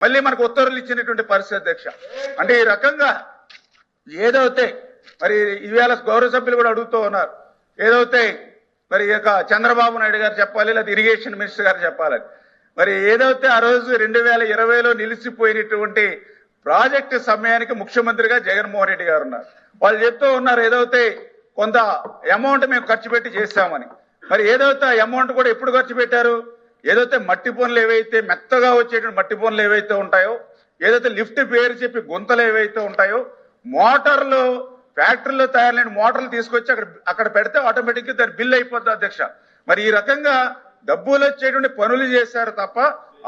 మళ్ళీ మనకు ఉత్తర్వులు ఇచ్చినటువంటి పరిస్థితి అధ్యక్ష. అంటే ఈ రకంగా ఏదైతే మరి ఈవేళ గౌరవ సభ్యులు కూడా అడుగుతూ ఉన్నారు, ఏదైతే మరి చంద్రబాబు నాయుడు గారు చెప్పాలి, లేదా ఇరిగేషన్ మినిస్టర్ గారు చెప్పాలని. మరి ఏదైతే ఆ రోజు 2020లో నిలిచిపోయినటువంటి ప్రాజెక్టు సమయానికి ముఖ్యమంత్రిగా జగన్మోహన్ రెడ్డి గారు ఉన్నారు. వాళ్ళు చెప్తూ ఉన్నారు ఏదైతే కొంత అమౌంట్ మేము ఖర్చు పెట్టి చేస్తామని. మరి ఏదైతే అమౌంట్ కూడా ఎప్పుడు ఖర్చు పెట్టారు? ఏదైతే మట్టి పనులు ఏవైతే మెత్తగా వచ్చేటువంటి మట్టి పనులు ఏవైతే ఉంటాయో, ఏదైతే లిఫ్ట్ పేరు చెప్పి గుంతలు ఏవైతే ఉంటాయో, మోటార్లు ఫ్యాక్టరీలో తయారైన మోటార్లు తీసుకొచ్చి అక్కడ పెడితే ఆటోమేటిక్గా దాని బిల్ అయిపోతుంది అధ్యక్ష. మరి ఈ రకంగా డబ్బులు వచ్చేటువంటి పనులు చేశారు తప్ప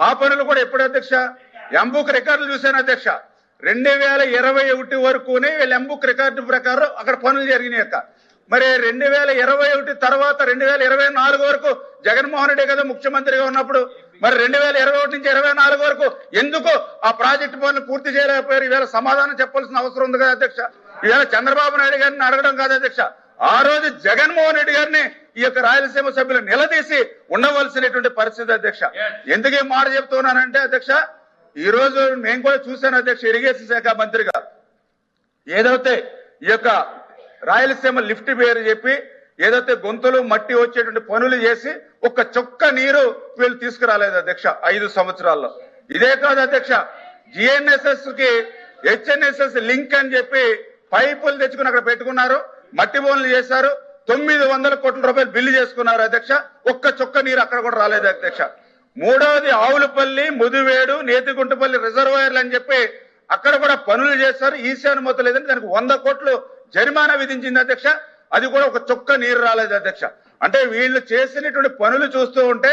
ఆ పనులు కూడా ఎప్పుడు అధ్యక్ష? ఎంబుక్ రికార్డులు చూశాను అధ్యక్ష. 2021 వరకునే వీళ్ళు ఎంబుక్ రికార్డు ప్రకారం అక్కడ పనులు జరిగినాయి అక్క. మరి 2021 తర్వాత 2024 వరకు జగన్మోహన్ రెడ్డి కదా ముఖ్యమంత్రిగా ఉన్నప్పుడు, మరి 2021 నుంచి 2024 వరకు ఎందుకు ఆ ప్రాజెక్టు పనులు పూర్తి చేయలేకపోయారు? ఈవేళ సమాధానం చెప్పాల్సిన అవసరం ఉంది కదా అధ్యక్ష. ఈవేళ చంద్రబాబు నాయుడు గారిని అడగడం కాదు అధ్యక్ష, ఆ రోజు జగన్మోహన్ రెడ్డి గారిని ఈ యొక్క రాయలసీమ సభ్యులు నిలదీసి ఉండవలసినటువంటి పరిస్థితి అధ్యక్ష. ఎందుకు ఈ మాట చెప్తున్నానంటే అధ్యక్ష, ఈ రోజు నేను కూడా చూశాను అధ్యక్ష, ఇరిగేషన్ శాఖ మంత్రిగా ఏదైతే ఈ యొక్క రాయలసీమ లిఫ్ట్ పేరు చెప్పి ఏదైతే గొంతులు మట్టి వచ్చేటువంటి పనులు చేసి ఒక్క చుక్క నీరు వీళ్ళు తీసుకురాలేదు అధ్యక్ష 5 సంవత్సరాల్లో. ఇదే కాదు అధ్యక్ష, జిఎన్ఎస్ఎస్ కి హెచ్ఎన్ఎస్ఎస్ లింక్ అని చెప్పి పైపులు తెచ్చుకుని అక్కడ పెట్టుకున్నారు, మట్టి పనులు చేశారు, 900 కోట్ల రూపాయలు బిల్లు చేసుకున్నారు అధ్యక్ష. ఒక్క చుక్క నీరు అక్కడ కూడా రాలేదు అధ్యక్ష. మూడవది ఆవులపల్లి, ముదివేడు, నేతిగుంటపల్లి రిజర్వాయర్లు అని చెప్పి అక్కడ కూడా పనులు చేశారు, ఈశాన్యమత లేదని దానికి 100 కోట్లు జరిమానా విధించింది అధ్యక్ష. అది కూడా ఒక చుక్క నీరు రాలేదు అధ్యక్ష. అంటే వీళ్ళు చేసినటువంటి పనులు చూస్తూ ఉంటే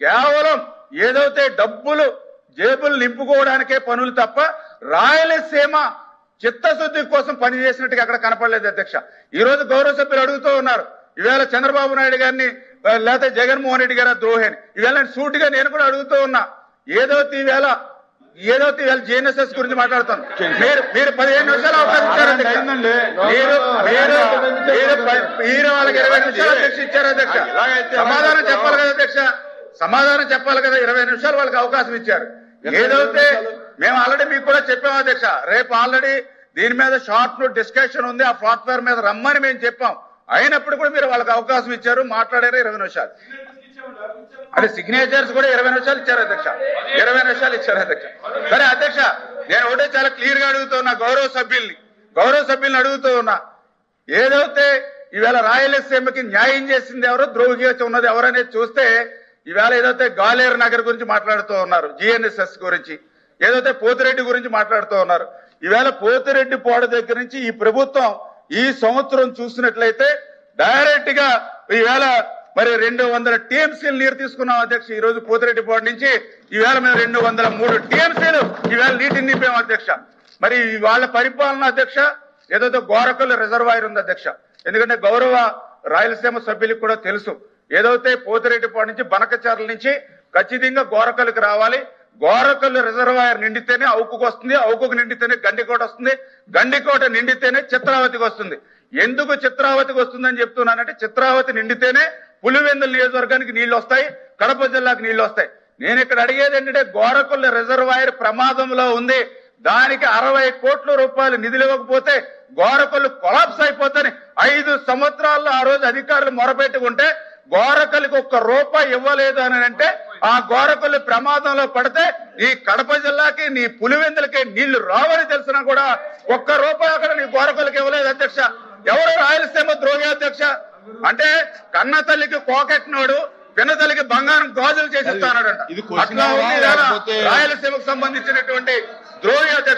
కేవలం ఏదైతే డబ్బులు జేబులు నింపుకోవడానికే పనులు తప్ప రాయలసీమ చిత్తశుద్ధి కోసం పనిచేసినట్టుగా అక్కడ కనపడలేదు అధ్యక్ష. ఈ రోజు గౌరవ సభ్యులు అడుగుతూ ఉన్నారు, ఈవేళ చంద్రబాబు నాయుడు గారిని లేకపోతే జగన్మోహన్ రెడ్డి గారి ద్రోహిని. ఈవేళ సూటిగా నేను కూడా అడుగుతూ ఉన్నా, ఏదైతే ఈవేళ జిఎన్ఎస్ఎస్ గురించి మాట్లాడుతాను. మీరు 15 నిమిషాలు అవకాశం ఇచ్చారు అధ్యక్ష. మీరు వాళ్ళకి 20 నిమిషాలు అధ్యక్ష ఇచ్చారు అధ్యక్ష. సమాధానం చెప్పాలి కదా అధ్యక్ష, సమాధానం చెప్పాలి కదా. 20 నిమిషాలు వాళ్ళకి అవకాశం ఇచ్చారు. ఏదైతే మేము ఆల్రెడీ మీకు కూడా చెప్పాము అధ్యక్ష, రేపు ఆల్రెడీ దీని మీద షార్ట్ నోట్ డిస్కషన్ ఉంది, ఆ ప్లాట్ఫామ్ మీద రమ్మని మేము చెప్పాం. అయినప్పుడు కూడా మీరు వాళ్ళకి అవకాశం ఇచ్చారు, మాట్లాడారు 20 నిమిషాలు. అదే సిగ్నేచర్స్ కూడా 20 నిమిషాలు ఇచ్చారు అధ్యక్ష, 20 నిమిషాలు ఇచ్చారు అధ్యక్ష. సరే అధ్యక్ష, నేను ఒకటే చాలా క్లియర్ గా అడుగుతూ ఉన్నా గౌరవ సభ్యుల్ని అడుగుతూ ఉన్నా, ఏదైతే ఈవేళ రాయలసీమకి న్యాయం చేసింది ఎవరు, ద్రోహిగా ఉన్నది ఎవరనేది చూస్తే ఈవేళ ఏదైతే గాలేరు నగర్ గురించి మాట్లాడుతూ ఉన్నారు, జిఎన్ఎస్ఎస్ గురించి, ఏదైతే పోతిరెడ్డి గురించి మాట్లాడుతూ ఉన్నారు. ఈవేళ పోతిరెడ్డి పోడ దగ్గర నుంచి ఈ ప్రభుత్వం ఈ సంవత్సరం చూసినట్లయితే డైరెక్ట్ గా ఈవేళ మరి 200 టీఎంసీలు నీరు తీసుకున్నాం అధ్యక్ష. ఈ రోజు పోతిరెడ్డి పోడ నుంచి ఈవేళ మేము 203 టీఎంసీలు ఈవేళ నీటిని నింపాం అధ్యక్ష. మరి వాళ్ళ పరిపాలన అధ్యక్ష, ఏదైతే గోరకల్లు రిజర్వాయర్ ఉంది అధ్యక్ష. ఎందుకంటే గౌరవ రాయలసీమ సభ్యులకు కూడా తెలుసు, ఏదైతే పోతిరెడ్డి పోడ నుంచి బనకచర్ల నుంచి ఖచ్చితంగా గోరకల్లుకి రావాలి. గోరకల్లు రిజర్వాయర్ నిండితేనే అవుకుకు వస్తుంది, అవుకుకు నిండితేనే గండికోట వస్తుంది, గండికోట నిండితేనే చిత్రావతికి వస్తుంది. ఎందుకు చిత్రావతికి వస్తుందని చెప్తున్నానంటే, చిత్రావతి నిండితేనే పులివెందుల నియోజకవర్గానికి నీళ్లు వస్తాయి, కడప జిల్లాకు నీళ్లు వస్తాయి. నేను ఇక్కడ అడిగేది ఏంటంటే, గోరకల్లు రిజర్వాయర్ ప్రమాదంలో ఉంది, దానికి 60 కోట్ల రూపాయలు నిధులు ఇవ్వకపోతే గోరకల్లు కొలాప్స్ అయిపోతాని 5 సంవత్సరాల్లో ఆ రోజు అధికారులు మొరపెట్టుకుంటే గోరకల్లుకి 1 రూపాయి ఇవ్వలేదు అని అంటే, ఆ గోరకల్లు ప్రమాదంలో పడితే నీ కడప జిల్లాకి నీ పులివెందులకి నీళ్లు రావని తెలిసినా కూడా 1 రూపాయి అక్కడ నీ గోరకల్లుకి ఇవ్వలేదు అధ్యక్ష. ఎవరు రాయలసీమ ద్రోహి అధ్యక్ష? అంటే కన్న తల్లికి కోకెట్టినోడు పిన్న తల్లికి బంగారం గాజులు చేసిస్తానంట. అట్లా ఉంది రాయలసీమకు సంబంధించినటువంటి ద్రోహి అధ్యక్ష.